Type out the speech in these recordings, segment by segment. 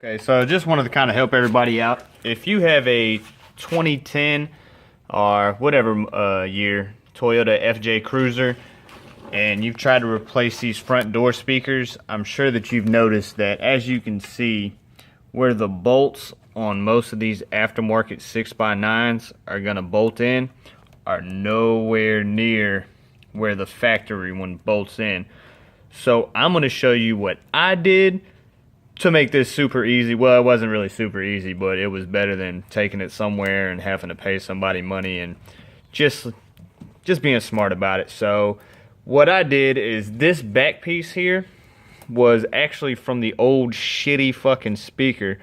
Okay, so I just wanted to kind of help everybody out. If you have a 2010 or whatever year Toyota FJ Cruiser and you've tried to replace these front door speakers, I'm sure that you've noticed that, as you can see, where the bolts on most of these aftermarket 6x9s are going to bolt in are nowhere near where the factory one bolts in. So I'm going to show you what I did to make this super easy. Well, it wasn't really super easy, but it was better than taking it somewhere and having to pay somebody money and just being smart about it. So what I did is, this back piece here was actually from the old shitty fucking speaker,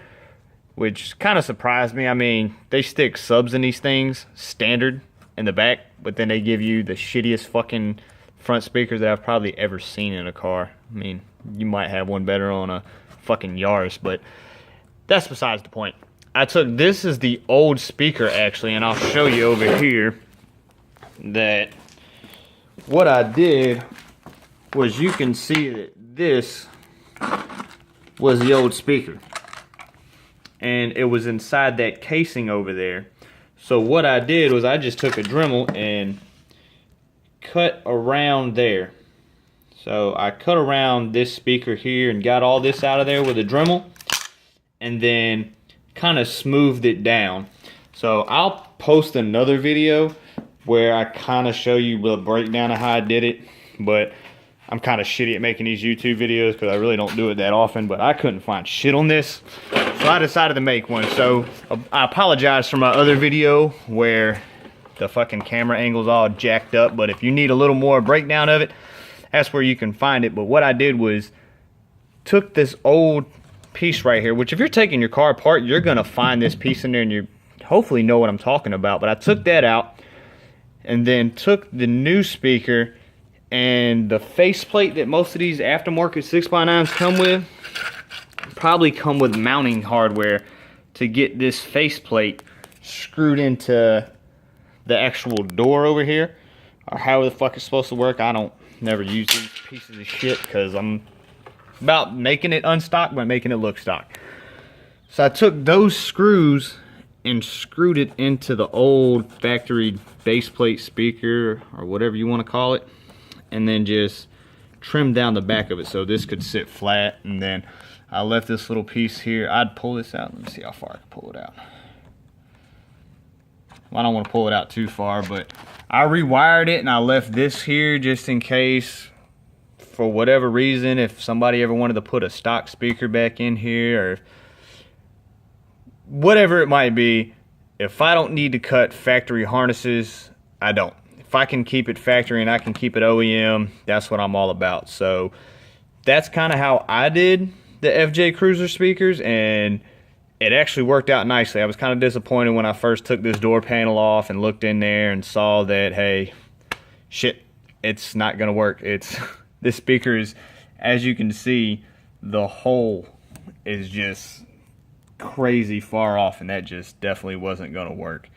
which kind of surprised me. I mean, they stick subs in these things standard in the back, but then they give you the shittiest fucking front speakers that I've probably ever seen in a car. I mean, you might have one better on a fucking Yaris, but that's besides the point. This is the old speaker actually, and I'll show you over here that what I did was, you can see that this was the old speaker and it was inside that casing over there. So what I did was, I just took a Dremel and cut around there. So I cut around this speaker here and got all this out of there with a Dremel, and then kind of smoothed it down. So I'll post another video where I kind of show you the breakdown of how I did it, but I'm kind of shitty at making these YouTube videos because I really don't do it that often, but I couldn't find shit on this, so I decided to make one. So I apologize for my other video where the fucking camera angle's all jacked up, but if you need a little more breakdown of it, that's where you can find it. But what I did was, took this old piece right here, which if you're taking your car apart, you're gonna find this piece in there, and you hopefully know what I'm talking about. But I took that out, and then took the new speaker and the faceplate that most of these aftermarket 6x9s come with, probably come with mounting hardware to get this faceplate screwed into the actual door over here, or how the fuck it's supposed to work. I don't never use these pieces of shit because I'm about making it unstock but making it look stock. So I took those screws and screwed it into the old factory baseplate speaker, or whatever you want to call it, and then just trimmed down the back of it so this could sit flat. And then I left this little piece here. I'd pull this out. Let me see how far I can pull it out. Well, I don't want to pull it out too far, but I rewired it and I left this here just in case, for whatever reason, if somebody ever wanted to put a stock speaker back in here, or whatever it might be. If I don't need to cut factory harnesses, I don't. If I can keep it factory and I can keep it OEM, that's what I'm all about. So that's kind of how I did the FJ Cruiser speakers, and it actually worked out nicely. I was kind of disappointed when I first took this door panel off and looked in there and saw that, hey, shit, it's not gonna work. This speaker is, as you can see, the hole is just crazy far off, and that just definitely wasn't gonna work.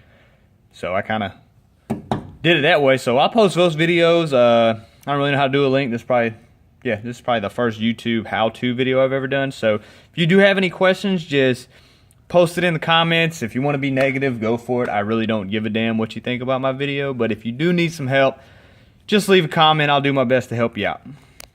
So I kind of did it that way. So I'll post those videos. I don't really know how to do a link. This is probably the first YouTube how-to video I've ever done. So if you do have any questions, just post it in the comments. If you want to be negative, go for it. I really don't give a damn what you think about my video. But if you do need some help, just leave a comment. I'll do my best to help you out.